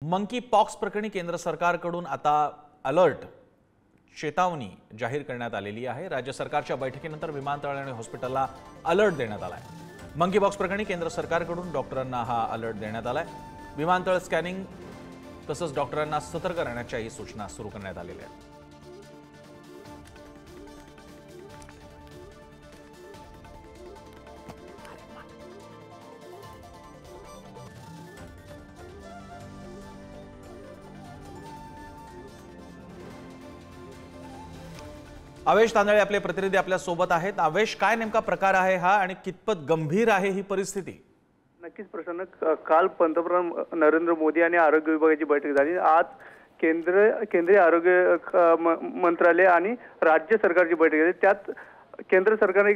Monkey pox प्रकरणी केंद्र सरकारकडून आता अलर्ट चेतावणी जाहीर करण्यात आलेली आहे। राज्य सरकारच्या बैठकीनंतर विमानतळ आणि हॉस्पिटलला अलर्ट देण्यात आलाय। मंकी पॉक्स प्रकरणी केंद्र सरकारकडून डॉक्टरांना हा अलर्ट देण्यात आलाय। विमानतळ स्कॅनिंग तसंच डॉक्टरांना सतर्क राहण्याच्याही सूचना सुरू करण्यात आलेल्या आहेत। आवेश तांदळे आपले प्रतिनिधी आपल्या सोबत आहेत। आवेश, काय नेमका प्रकार आहे हा आणि कितपत गंभीर आहे ही परिस्थिती? नक्कीच प्रसन्न, काल पंतप्रधान नरेंद्र मोदी आणि आरोग्य विभागाची बैठक झाली। आज केंद्रीय आरोग्य मंत्रालय आणि राज्य सरकारची बैठक झाली। त्यात केंद्र सरकारने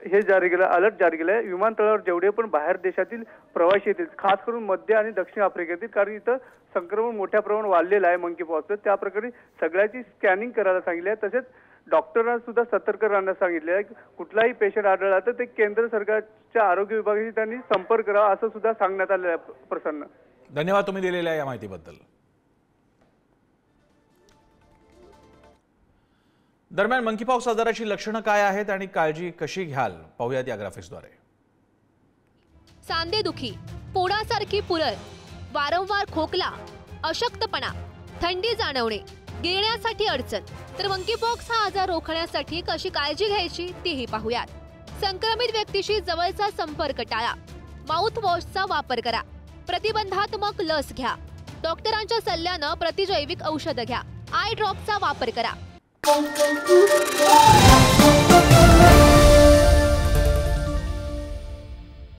हे जारी केलं, अलर्ट जारी केलंय। विमानतळावर जेवढे पण बाहेर देशातील प्रवासी येतील, खास करून मध्य आणि दक्षिण आफ्रिकेतील, कारण इथं संक्रमण मोठ्या प्रमाणात वाढलेलं आहे मंकी पॉक्सचं, त्या प्रकारे सगळ्याची स्कॅनिंग करायला सांगितले आहे। तसेच डॉक्टरांना सुद्धा सतर्क राहण्यास सांगितले आहे। कुठलाही पेशंट आढळला तर ते केंद्र सरकारच्या आरोग्य विभागाशी त्यांनी संपर्क करावा असं सुद्धा सांगण्यात आलेलं आहे। प्रसन्न, धन्यवाद तुम्ही दिलेल्या या माहितीबद्दल। दरम्यान मंकी पॉक्स आजाराची लक्षणं काय आहेत आणि काळजी कशी घ्याल पाहूयात या ग्राफिक्सद्वारे। सांधेदुखी, पोळासारखी पुरळ, वारंवार खोकला, अशक्तपणा, थंडी जाणवणे, गिळण्यासाठी अडचण। तर मंकी पॉक्स हा आजार रोखण्यासाठी कशी काळजी घ्यायची तीही पाहूयात। संक्रमित व्यक्तीशी जवळचा संपर्क टाळा, माउथ वॉशचा वापर करा, प्रतिबंधात्मक लस घ्या, डॉक्टरांच्या सल्ल्यानं प्रतिजैविक औषध घ्या, आय ड्रॉपचा वापर करा।